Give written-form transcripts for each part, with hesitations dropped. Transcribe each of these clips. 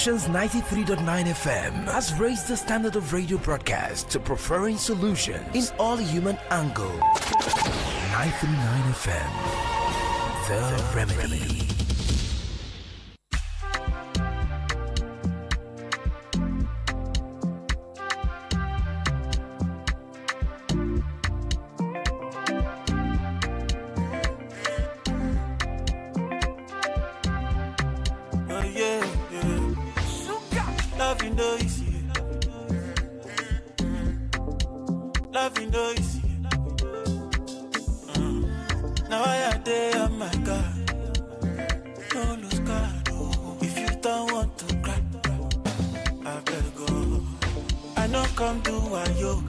Solutions 93.9 FM has raised the standard of radio broadcast to preferring solutions in all human angle. 939 FM, The Remedy. Now I day, oh my God. No lose God. If you don't want to cry, I better go. I know come do what you.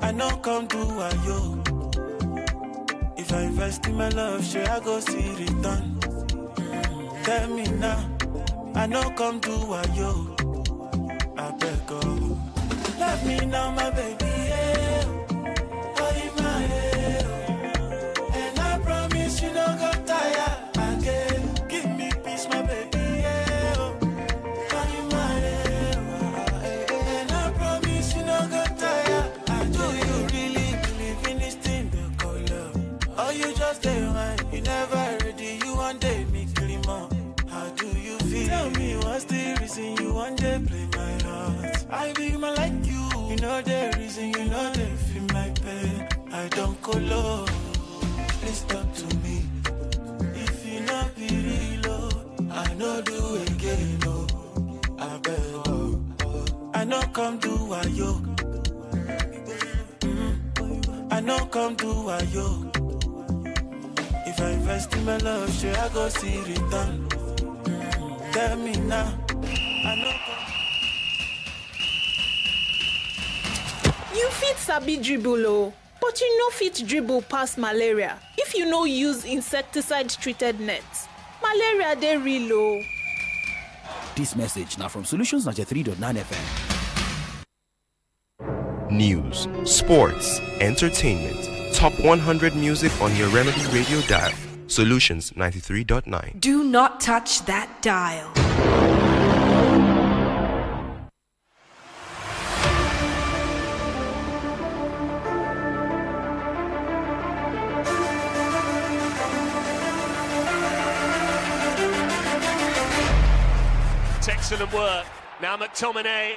I know come do what you. If I invest in my love, sure I go see return. Tell me now. I know come do what you. I better go. Love me now, my baby. Yeah. You don't go tired again. Give me peace, my baby. Yeah. Are you mine? And I promise you don't go tired. Do you really believe in this thing they call love? Or you just day one? You never ready. You one day me clean up. How do you feel? Tell me what's the reason you one day play my heart? I be man like you. You know the reason. You know they feel my pain. I don't go low. Please talk to me. If you not be real, I know do again, oh. I beg, oh. I know come do what you. I know come do what you. If I invest in my love, sure I go see return. Tell me now. I know come. You fit sabi dribble, oh. But you no fit dribble past malaria if you no use insecticide-treated nets. Malaria dey real low. This message now from Solutions 93.9 FM. News, sports, entertainment, top 100 music on your Remedy Radio dial. Solutions 93.9. Do not touch that dial. Excellent work. Now McTominay.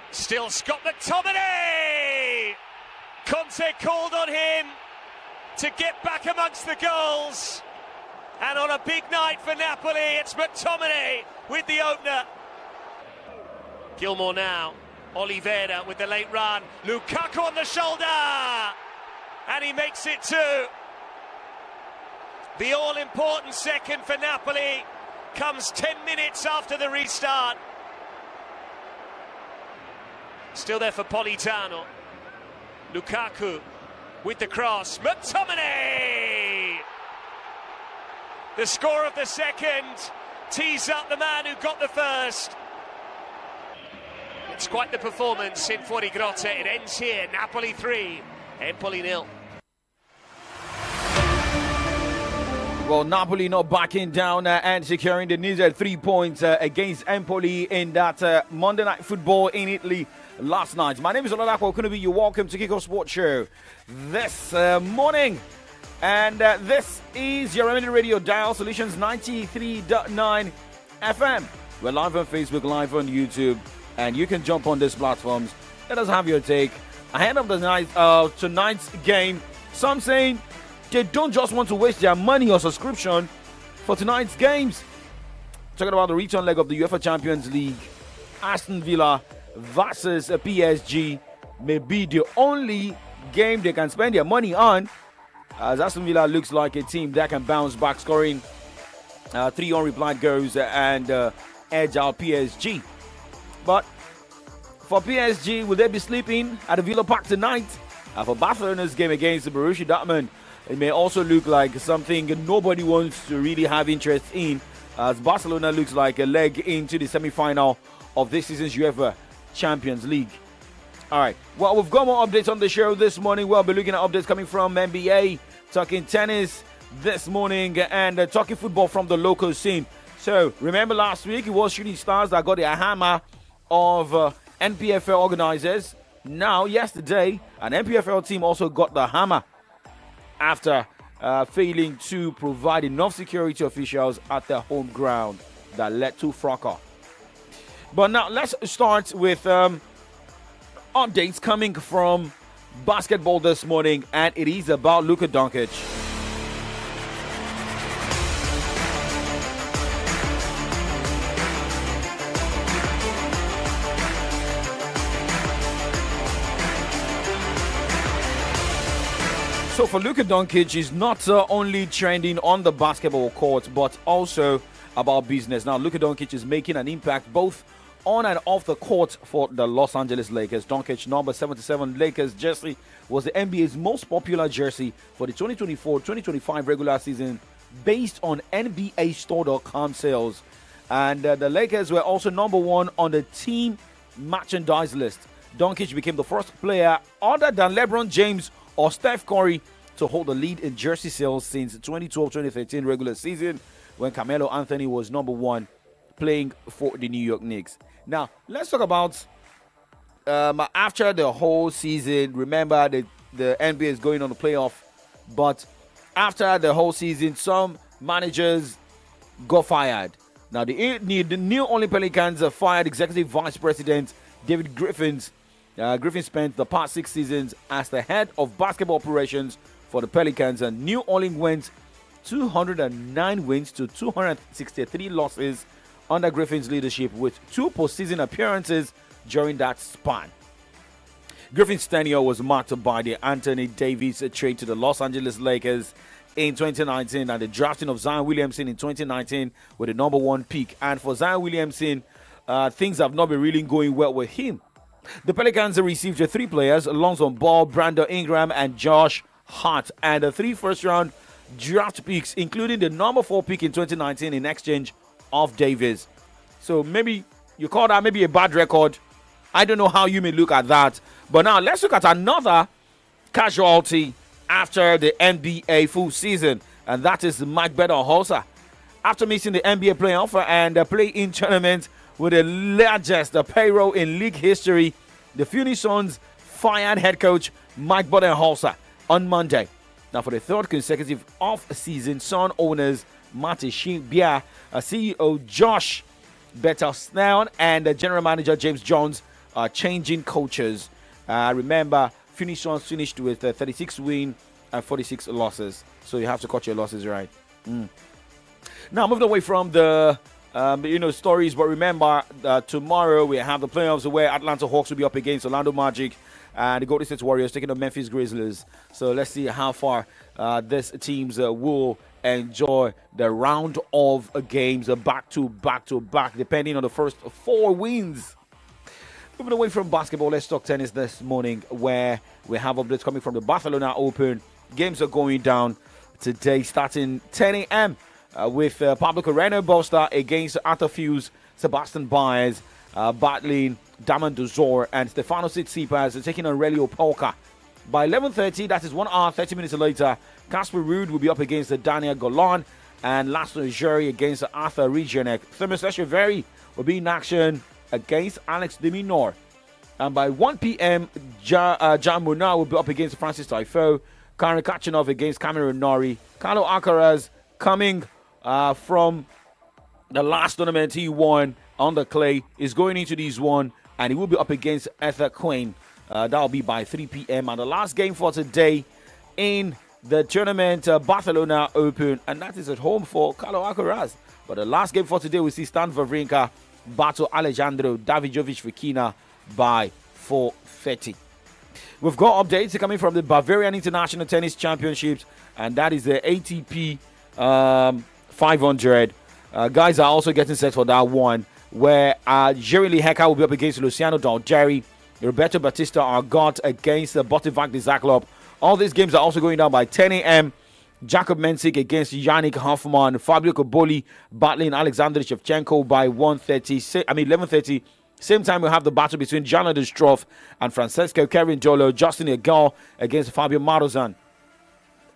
Still Scott McTominay! Conte called on him to get back amongst the goals. And on a big night for Napoli, it's McTominay with the opener. Gilmour now. Oliveira with the late run. Lukaku on the shoulder. And he makes it two. The all-important second for Napoli comes 10 minutes after the restart. Still there for Politano. Lukaku with the cross. McTominay! The score of the second tees up the man who got the first. It's quite the performance in Fuori Grotta. It ends here. Napoli 3, Empoli 0. Well, Napoli not backing down and securing the needed 3 points against Empoli in that Monday Night Football in Italy last night. My name is Oladapo Okunubi. You're welcome to Kickoff Sports Show this morning. And this is your Remedy Radio Dial Solutions 93.9 FM. We're live on Facebook, live on YouTube, and you can jump on these platforms. Let us have your take ahead of the tonight's game. Some saying they don't just want to waste their money or subscription for tonight's games. Talking about the return leg of the UEFA Champions League, Aston Villa versus PSG may be the only game they can spend their money on, as Aston Villa looks like a team that can bounce back, scoring 3 unreplied goals and edge out PSG. But for PSG, will they be sleeping at the Villa Park tonight? For Barcelona's game against the Borussia Dortmund, it may also look like something nobody wants to really have interest in, as Barcelona looks like a leg into the semi-final of this season's UEFA Champions League. All right, well, we've got more updates on the show this morning. We'll be looking at updates coming from NBA, talking tennis this morning, and talking football from the local scene. So remember last week it was Shooting Stars that got the hammer of NPFL organizers. Now, yesterday, an NPFL team also got the hammer after failing to provide enough security officials at their home ground that led to fracas. But now let's start with updates coming from basketball this morning, and it is about Luka Doncic. So for Luka Doncic, he's not only trending on the basketball court, but also about business. Now, Luka Doncic is making an impact both on and off the court for the Los Angeles Lakers. Doncic number 77 Lakers jersey was the NBA's most popular jersey for the 2024-2025 regular season based on NBAstore.com sales. And the Lakers were also number one on the team merchandise list. Doncic became the first player other than LeBron James or Steph Curry to hold the lead in jersey sales since 2012-2013 regular season when Carmelo Anthony was number one playing for the New York Knicks. Now, let's talk about after the whole season. Remember, the NBA is going on the playoff, but after the whole season, some managers got fired. Now, the New Orleans Pelicans fired Executive Vice President David Griffin. Griffin spent the past 6 seasons as the head of basketball operations for the Pelicans, and New Orleans went 209 wins to 263 losses under Griffin's leadership, with 2 postseason appearances during that span. Griffin's tenure was marked by the Anthony Davis trade to the Los Angeles Lakers in 2019 and the drafting of Zion Williamson in 2019 with the number 1 pick. And for Zion Williamson, things have not been really going well with him. The Pelicans received 3 players, Alonzo Ball, Brandon Ingram, and Josh Hart, and the 3 first-round draft picks, including the number 4 pick in 2019 in exchange of Davis. So maybe you call that maybe a bad record. I don't know how you may look at that. But now let's look at another casualty after the NBA full season, and that is Mike Budenholzer. After missing the NBA playoff and the play-in tournament with the largest payroll in league history, the Phoenix Suns fired head coach Mike Budenholzer on Monday. Now, for the 3rd consecutive off-season, Sun owners Martin Shimbia, CEO Josh Bettelstein, and general manager James Jones are changing coaches. Remember, Phoenix Suns finished with 36 wins and 46 losses. So you have to cut your losses right. Now, moving away from the stories, but remember, tomorrow we have the playoffs where Atlanta Hawks will be up against Orlando Magic and the Golden State Warriors taking on Memphis Grizzlies. So let's see how far these teams will enjoy the round of games back to back, depending on the first 4 wins. Moving away from basketball, let's talk tennis this morning, where we have updates coming from the Barcelona Open. Games are going down today, starting 10 a.m. With Pablo Carreno Busta against Arthur Fuse, Sebastian Baez battling Damon Duzor, and Stefanos Tsitsipas taking on Relio Polka. By 11:30, that is 1 hour 30 minutes later, Casper Ruud will be up against Daniel Golan, and Laszlo Jiri against Arthur Regionek. Thomas Echeverry will be in action against Alex de Minaur. And by 1 p.m., Jan Munar will be up against Francis Taifo, Karen Kachanov against Cameron Norrie, Carlo Alcaraz coming from the last tournament he won on the clay is going into this one, and he will be up against Ether Quinn. That will be by 3 p.m. And the last game for today in the tournament, Barcelona Open, and that is at home for Carlo Alcaraz. But the last game for today, we see Stan Wawrinka battle Alejandro Davidovich Fokina by 4:30. We've got updates coming from the Bavarian International Tennis Championships, and that is the ATP 500. Guys are also getting set for that one, where Jerry Lee Hecker will be up against Luciano Dalderi, Roberto Batista Argot against Botivac Dezaklop. All these games are also going down by 10 a.m. Jakob Mensik against Yannick Hoffman, Fabio Coboli battling Alexander Shevchenko by 11:30. Same time, we'll have the battle between Jonathan Stroff and Francesco Kevin Jolo, Justin Egal against Fabio Marozan.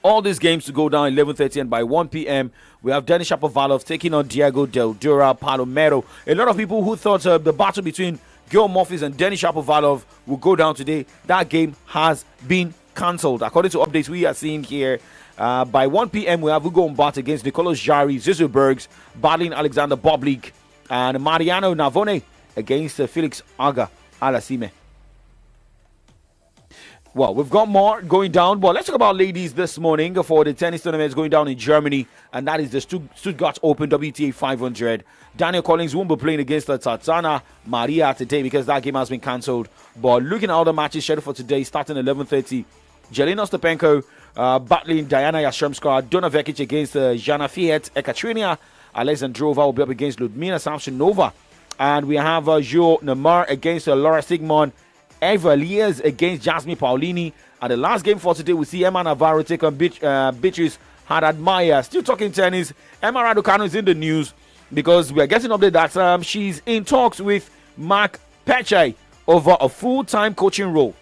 All these games to go down 11:30, and by 1 p.m. we have Denis Shapovalov taking on Diego Del Dura Palomero. A lot of people who thought the battle between Gil Murphys and Denis Shapovalov will go down today, that game has been cancelled. According to updates we are seeing here, by 1 p.m. we have Hugo Mbat against Nicolas Jarry, Zizou Bergs battling Alexander Boblik, and Mariano Navone against Felix Aga Alasime. Well, we've got more going down, but let's talk about ladies this morning for the tennis tournaments going down in Germany, and that is the Stuttgart Open WTA 500. Daniel Collins won't be playing against Tatiana Maria today because that game has been cancelled. But looking at all the matches scheduled for today, starting 11:30, Jelena Ostapenko battling Diana Yastremska, Donna Vekic against Jana Fiat, Ekaterina Alexandrova will be up against Ludmila Samsonova, and we have Jo Nemar against Laura Sigmund, Eva Elias against Jasmine Paolini, and the last game for today we see Emma Navarro take on Beatrice Haddad Maya. Still talking tennis, Emma Raducanu is in the news because we are getting update that she's in talks with Mark Pechay over a full-time coaching role.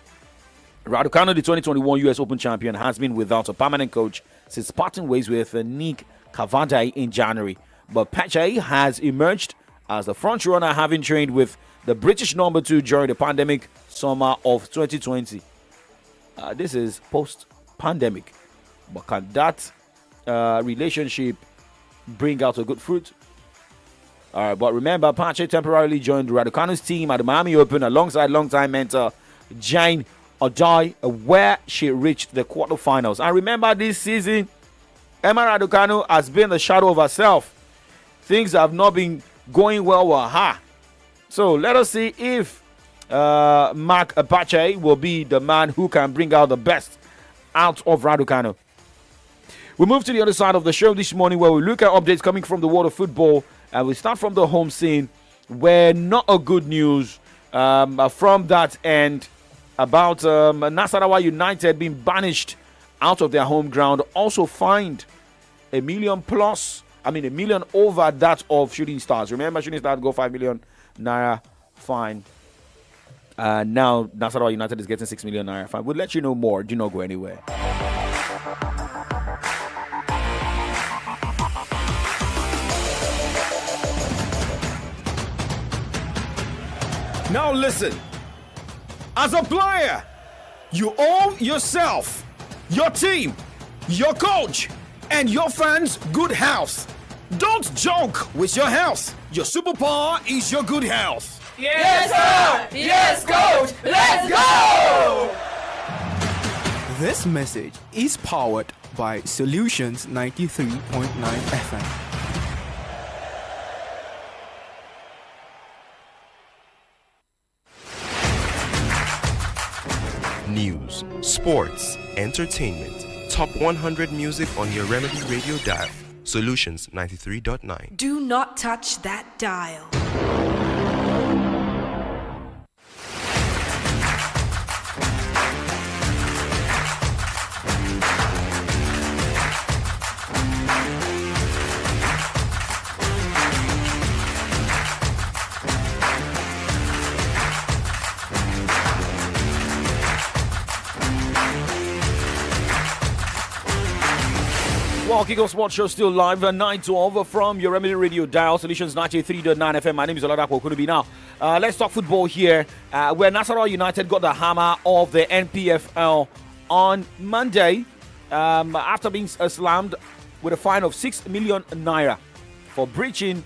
Raducanu, the 2021 US Open champion, has been without a permanent coach since parting ways with Nick Cavadai in January. But Pechay has emerged as the front runner, having trained with the British number 2 during the pandemic summer of 2020. This is post-pandemic. But can that relationship bring out a good fruit? All right, but remember, Pache temporarily joined Raducanu's team at the Miami Open alongside longtime mentor Jane Odai, where she reached the quarterfinals. And remember, this season, Emma Raducanu has been the shadow of herself. Things have not been going well with her. So let us see if Mark Apache will be the man who can bring out the best out of Raducanu. We move to the other side of the show this morning, where we look at updates coming from the world of football. And we start from the home scene, where not a good news from that end about Nasarawa United being banished out of their home ground, also fined $1 million over that of Shooting Stars. Remember, Shooting Stars go 5 million naira fine. Now Nasarawa United is getting 6 million naira fine. We'll let you know more. Do not go anywhere. Now listen, as a player, you owe yourself, your team, your coach, and your fans good health. Don't joke with your health. Your superpower is your good health. Yes, sir! Yes, coach! Let's go! This message is powered by Solutions 93.9 FM. News, sports, entertainment, top 100 music on your Remedy Radio dial. Solutions 93.9. Do not touch that dial. Well, Kickoff Sports Show still live, 9-12 from your Remedy Radio dial, Solutions 93.9 FM. My name is Oladapo Okunubi. Now, let's talk football here, where Nasarawa United got the hammer of the NPFL on Monday after being slammed with a fine of 6 million naira for breaching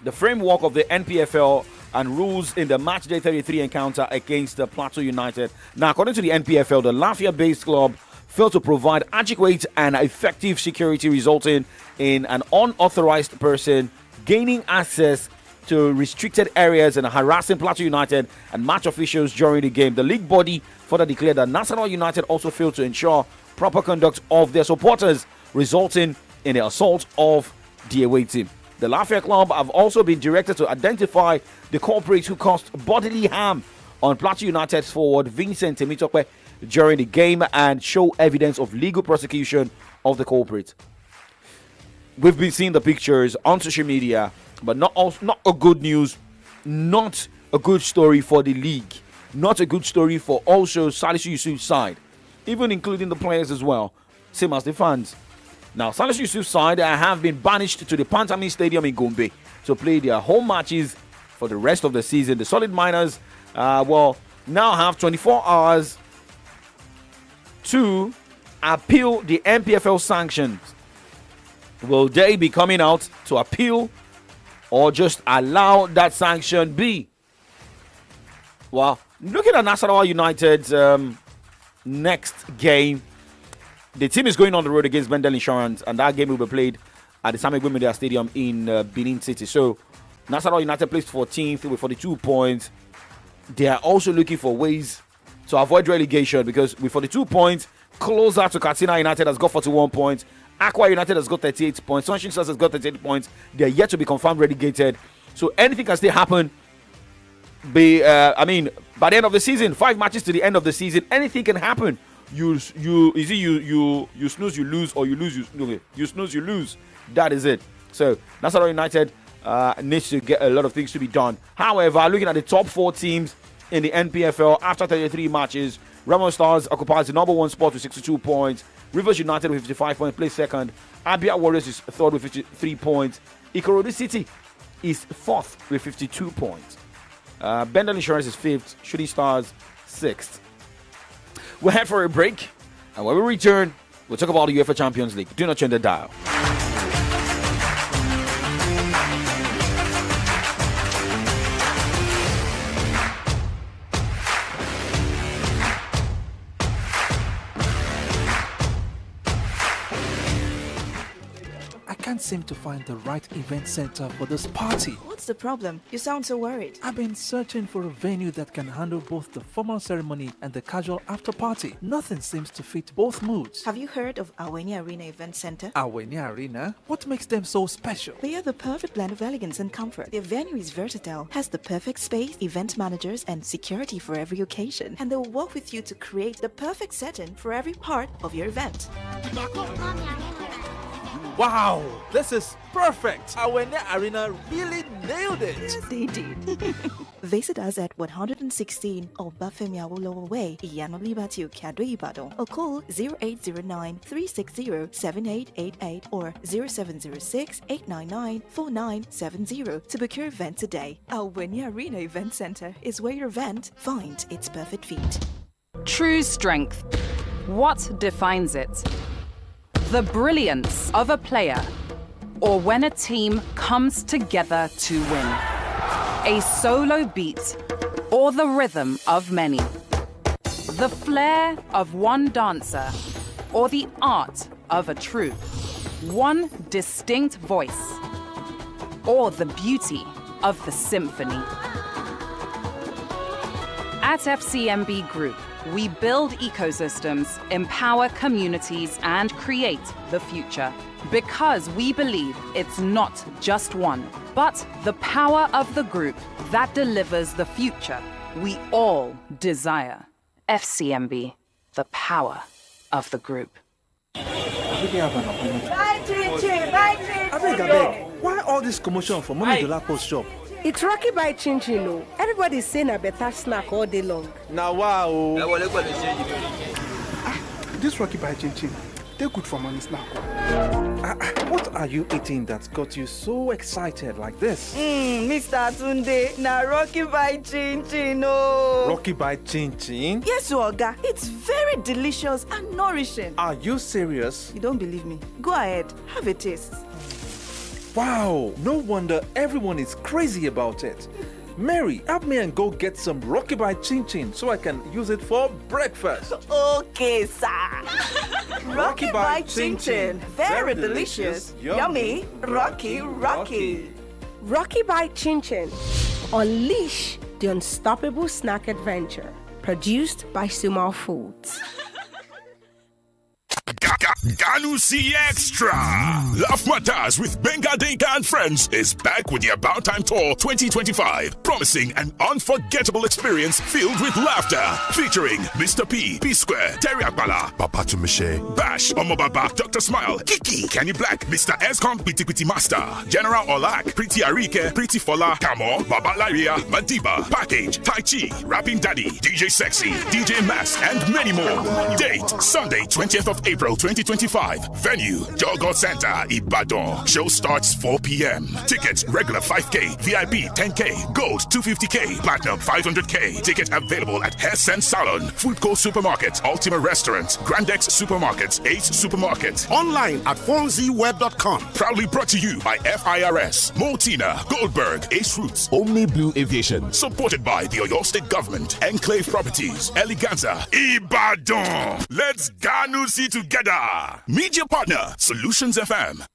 the framework of the NPFL and rules in the matchday 33 encounter against the Plateau United. Now, according to the NPFL, the Lafayette-based club failed to provide adequate and effective security, resulting in an unauthorized person gaining access to restricted areas and harassing Plateau United and match officials during the game. The league body further declared that Nasarawa United also failed to ensure proper conduct of their supporters, resulting in the assault of the away team. The Lafayette club have also been directed to identify the culprits who caused bodily harm on Plateau United's forward Vincent Temitope during the game and show evidence of legal prosecution of the culprit. We've been seeing the pictures on social media, but not a good news, not a good story for the league, not a good story for also Salisu Yusuf's side, even including the players as well. same as the fans. Now, Salisu Yusuf side have been banished to the Pantami Stadium in Gombe to play their home matches for the rest of the season. The Solid Miners now have 24 hours to appeal the MPFL sanctions. Will they be coming out to appeal or just allow that sanction be? Well, looking at Nasarawa United's next game, the team is going on the road against Bendel Insurance, and that game will be played at the Sami Gwemedea Stadium in Benin City. So, Nasarawa United placed 14th with 42 points. They are also looking for ways to avoid relegation because with 42 points, closer to Katsina United has got 41 points. Aqua United has got 38 points. Sunshine Stars has got 38 points. They are yet to be confirmed relegated. So, anything can still happen. By the end of the season, 5 matches to the end of the season, anything can happen. You snooze, you lose, or you snooze, you lose. That is it. So Nasarawa United needs to get a lot of things to be done. However, looking at the top 4 teams in the NPFL after 33 matches, Remo Stars occupies the number 1 spot with 62 points. Rivers United with 55 points plays second. Abia Warriors is third with 53 points. Ikorodu City is fourth with 52 points. Bendel Insurance is 5th. Shooting Stars 6th. We'll head for a break, and when we return, we'll talk about the UEFA Champions League. Do not change the dial. I can't seem to find the right event center for this party. What's the problem? You sound so worried. I've been searching for a venue that can handle both the formal ceremony and the casual after party. Nothing seems to fit both moods. Have you heard of Aweni Arena Event Center? Aweni Arena? What makes them so special? They are the perfect blend of elegance and comfort. Their venue is versatile, has the perfect space, event managers, and security for every occasion. And they'll work with you to create the perfect setting for every part of your event. Wow, this is perfect. Aweni Arena really nailed it. Yes, they did. Visit us at 116 Obafemi Awolowo Way, Iyano Libati, Okado, Ibadan, or call 0809-360-7888 or 0706-899-4970 to book your event today. Aweni Arena Event Center is where your event finds its perfect fit. True strength. What defines it? The brilliance of a player, or when a team comes together to win. A solo beat, or the rhythm of many. The flair of one dancer, or the art of a troupe. One distinct voice, or the beauty of the symphony. At FCMB Group, we build ecosystems, empower communities, and create the future. Because we believe it's not just one, but the power of the group that delivers the future we all desire. FCMB, the power of the group. Why all this commotion for Mommy Dolapo's shop? It's Rocky by Chin Chin. Oh. Everybody's saying a better snack all day long. Now, wow. This Rocky by Chin Chin, they're good for money snack. What are you eating that got you so excited like this? Mr. Tunde, na Rocky by Chin Chin. Oh. Rocky by Chin Chin? Yes, Oga. It's very delicious and nourishing. Are you serious? You don't believe me? Go ahead, have a taste. Wow, no wonder everyone is crazy about it. Mary, help me and go get some Rocky by Chin Chin so I can use it for breakfast. Okay, sir. Rocky by Chin Chin. Very delicious. Yummy. Rocky. Rocky by Chin Chin. Unleash the unstoppable snack adventure. Produced by Sumal Foods. Ganusi Extra! Laugh Matters with Benga Dinka and Friends is back with the About Time Tour 2025, promising an unforgettable experience filled with laughter. Featuring Mr. P, P-Square, Terry Akbala, Papa Tumishe, Bash, Omobaba, Dr. Smile, Kiki, Kenny Black, Mr. Escom, Piti Master, General Olak, Pretty Arike, Pretty Fola, Kamo, Baba Laria, Madiba, Package, Tai Chi, Rapping Daddy, DJ Sexy, DJ Mask, and many more. Date, Sunday, 20th of April 2025 2025. Venue, Jogo Center, Ibadan. Show starts 4 p.m. Tickets, regular 5K, VIP 10K, Gold 250K, Platinum 500K. Ticket available at Hessen Salon, Foodco Supermarket, Ultima Restaurant, Grandex Supermarket, Ace Supermarket. Online at 4zweb.com. Proudly brought to you by FIRS, Multina, Goldberg, Ace Roots, Omni Blue Aviation. Supported by the Oyo State Government, Enclave Properties, Eleganza, Ibadan. Let's Ganusi together. Media partner, Solutions FM.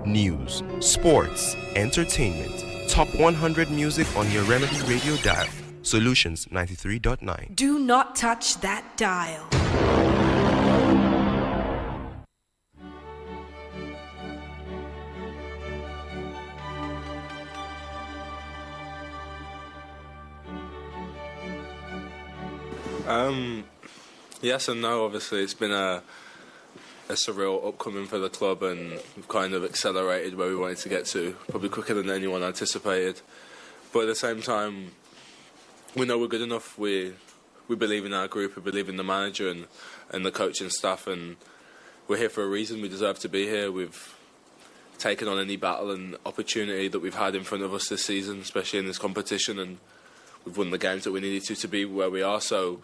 News, sports, entertainment. Top 100 music on your Remedy Radio dial. Solutions 93.9. Do not touch that dial. Yes and no. Obviously, it's been a surreal upcoming for the club, and we've kind of accelerated where we wanted to get to, probably quicker than anyone anticipated. But at the same time, we know we're good enough. We believe in our group, we believe in the manager and the coaching staff, and we're here for a reason. We deserve to be here. We've taken on any battle and opportunity that we've had in front of us this season, especially in this competition, and we've won the games that we needed to be where we are. So,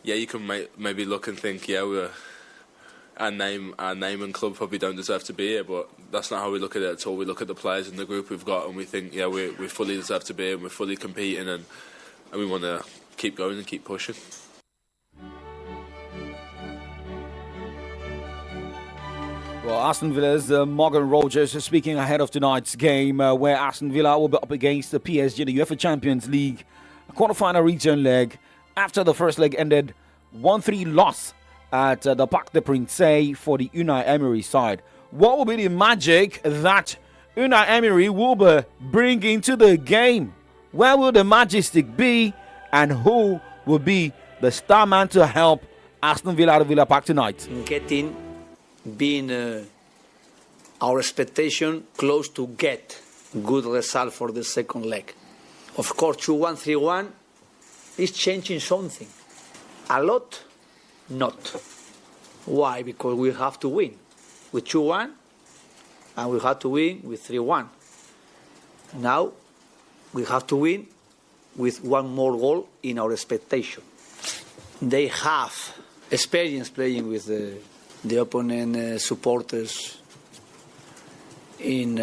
yeah, you can maybe look and think, yeah, our name and club probably don't deserve to be here, but that's not how we look at it at all. We look at the players in the group we've got, and we think, yeah, we fully deserve to be here, and we're fully competing, and we want to keep going and keep pushing. Well, Aston Villa's Morgan Rogers is speaking ahead of tonight's game, where Aston Villa will be up against the PSG, the UEFA Champions League quarterfinal return leg. After the first leg ended 1-3 loss at the Parc des Princes for the Unai Emery side. What will be the magic that Unai Emery will be bringing to the game? Where will the majestic be, and who will be the star man to help Aston Villa at Villa Park tonight? Being our expectation close to get good result for the second leg. Of course, 2-1, 3-1 is changing something. A lot, not. Why? Because we have to win with 2-1, and we have to win with 3-1. Now, we have to win with one more goal in our expectation. They have experience playing with the opponent supporters in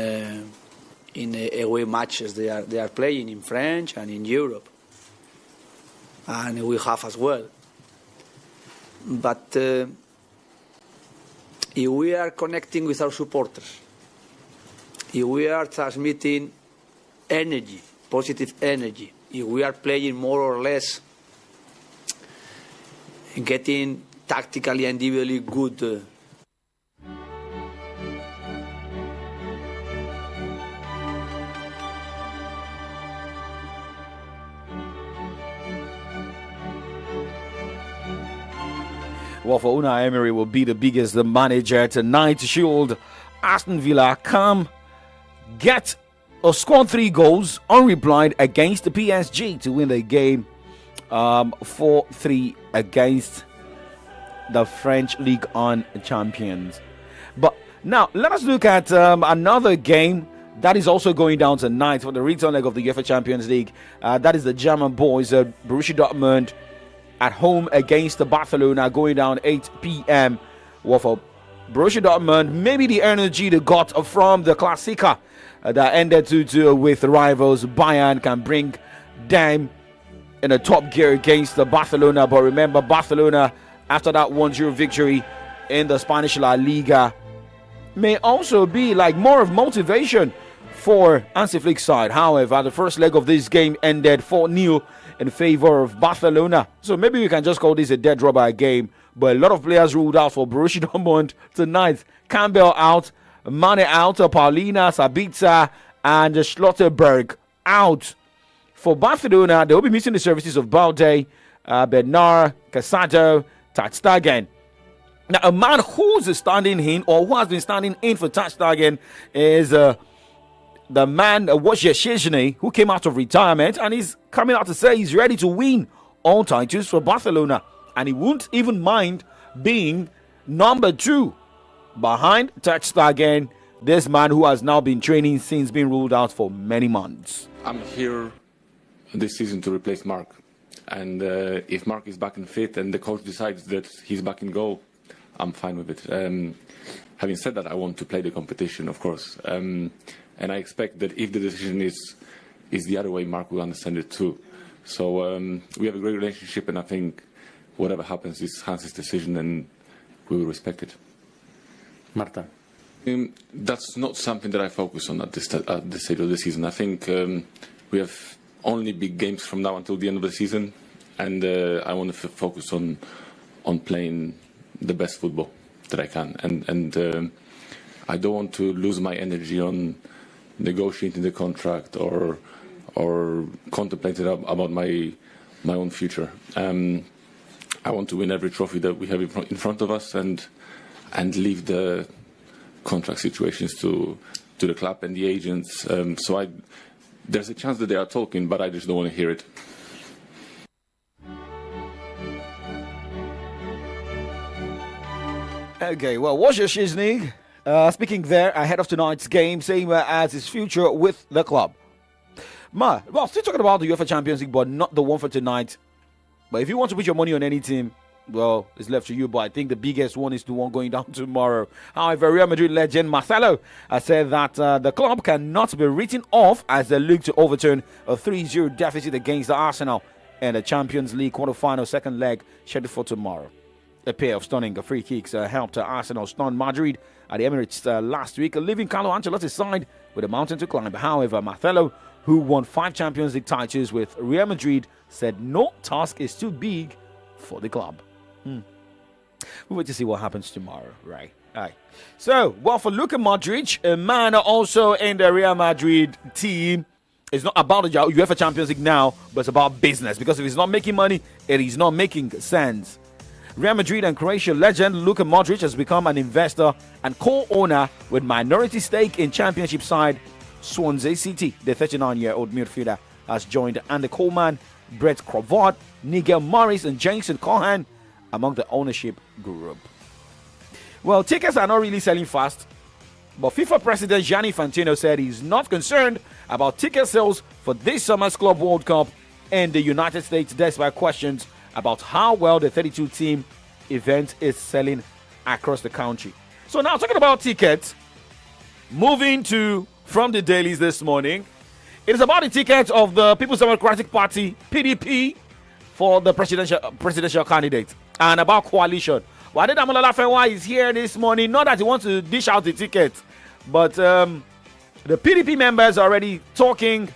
away matches they are playing in France and in Europe, and we have as well. But if we are connecting with our supporters, if we are transmitting energy, positive energy, if we are playing more or less, getting tactically and individually good. Well, for Unai Emery will be the biggest manager tonight. Should Aston Villa come get or score 3 goals unreplied against the PSG to win the game 4-3 against the French Ligue 1 champions. But now let us look at another game that is also going down tonight for the return leg of the UEFA Champions League. That is the German boys, Borussia Dortmund, at home against the Barcelona, going down 8 p.m. Well, for Borussia Dortmund, maybe the energy they got from the Klassiker that ended 2-2 with rivals Bayern can bring them in a top gear against the Barcelona. But remember, Barcelona, after that 1-0 victory in the Spanish La Liga, may also be like more of motivation for Hansi Flick's side. However, the first leg of this game ended 4-0 in favor of Barcelona. So maybe we can just call this a dead rubber game. But a lot of players ruled out for Borussia Dortmund tonight. Campbell out, Mane out, Paulina, Sabitzer, and Schlotterberg out. For Barcelona, they will be missing the services of Balde, Bernard, Casado, Ter Stegen. Now, a man who's standing in, or who has been standing in for Ter Stegen, is the man, Wojciech Szczesny, who came out of retirement, and he's coming out to say he's ready to win all titles for Barcelona. And he won't even mind being Number 2, behind Ter Stegen, this man who has now been training since being ruled out for many months. I'm here this season to replace Mark. And if Mark is back and fit and the coach decides that he's back in goal, I'm fine with it. Having said that, I want to play the competition, of course. And I expect that if the decision is the other way, Mark will understand it too. So we have a great relationship, and I think whatever happens is Hans' decision, and we will respect it. Marta? That's not something that I focus on at this stage of the season. I think we have only big games from now until the end of the season, and I want to focus on playing the best football that I can, and I don't want to lose my energy on negotiating the contract or contemplating about my own future. I want to win every trophy that we have in front of us, and leave the contract situations to the club and the agents. There's a chance that they are talking, but I just don't want to hear it. Okay, well, Wojciech Szczesny speaking there ahead of tonight's game, saying as his future with the club. Well, still talking about the UEFA Champions League, but not the one for tonight. But if you want to put your money on any team, well, it's left to you. But I think the biggest one is the one going down tomorrow. However, Real Madrid legend Marcelo has said that the club cannot be written off as they look to overturn a 3-0 deficit against the Arsenal in the Champions League quarter-final second leg scheduled for tomorrow. A pair of stunning free kicks helped Arsenal stun Madrid at the Emirates last week, leaving Carlo Ancelotti's side with a mountain to climb. However, Marcelo, who won 5 Champions League titles with Real Madrid, said no task is too big for the club. We'll wait to see what happens tomorrow, right? So, well, for Luka Modric, a man also in the Real Madrid team, it's not about the UEFA Champions League now, but it's about business. Because if he's not making money, it is not making sense. Real Madrid and Croatia legend Luka Modric has become an investor and co-owner with minority stake in championship side Swansea City. The 39-year-old midfielder has joined Andy Coleman, Brett Crawford, Nigel Morris and Jason Cohen among the ownership group. Well, tickets are not really selling fast, but FIFA President Gianni Infantino said he's not concerned about ticket sales for this summer's Club World Cup in the United States, despite questions about how well the 32-team event is selling across the country. So now, talking about tickets, moving to from the dailies this morning, it is about the tickets of the People's Democratic Party, PDP, for the presidential candidate, and about coalition. Wade Damola Lafenwa is here this morning, not that he wants to dish out the ticket, but the PDP members are already talking.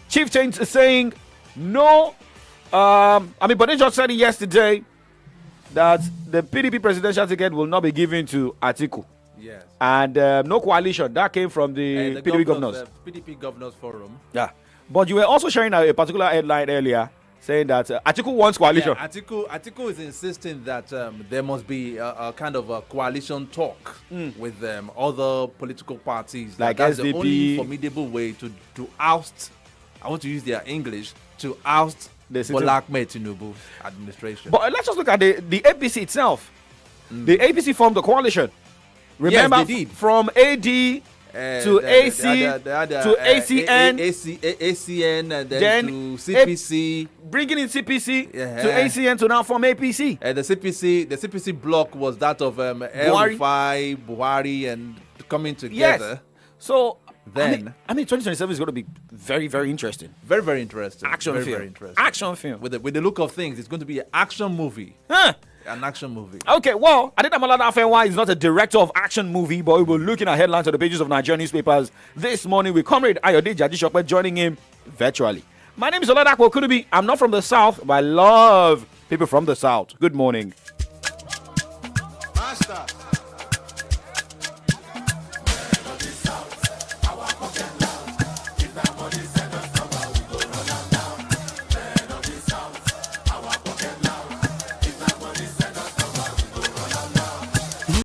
Chief Change is saying no. But they just said it yesterday that the PDP presidential ticket will not be given to Atiku. Yes. And no coalition. That came from the PDP governors. PDP Governors Forum. Yeah. But you were also sharing a particular headline earlier saying that Atiku wants coalition. Yeah, Atiku is insisting that there must be a kind of a coalition talk with other political parties. Like that's SDP. The only formidable way to oust, I want to use their English, to oust Bola Ahmed Tinubu's administration. But let's just look at the APC itself. The APC formed the coalition. Remember, yes, they did. From AD to AC to ACN, ACN, and then to CPC, bringing in CPC to ACN to now form APC. The CPC block was that of El-Rufai, Buhari, and coming together. Yes. So then, I mean, 2027 is going to be very, very interesting. Very, very interesting. Action film. Very interesting. Action film. With the look of things, it's going to be an action movie. An action movie. Okay, well, Adedamola Afenwa is not a director of action movie, but we were looking at headlines on the pages of Nigerian newspapers this morning with Comrade Ayode Jadishope joining him virtually. My name is Oladapo Kunubi. I'm not from the South, but I love people from the South. Good morning.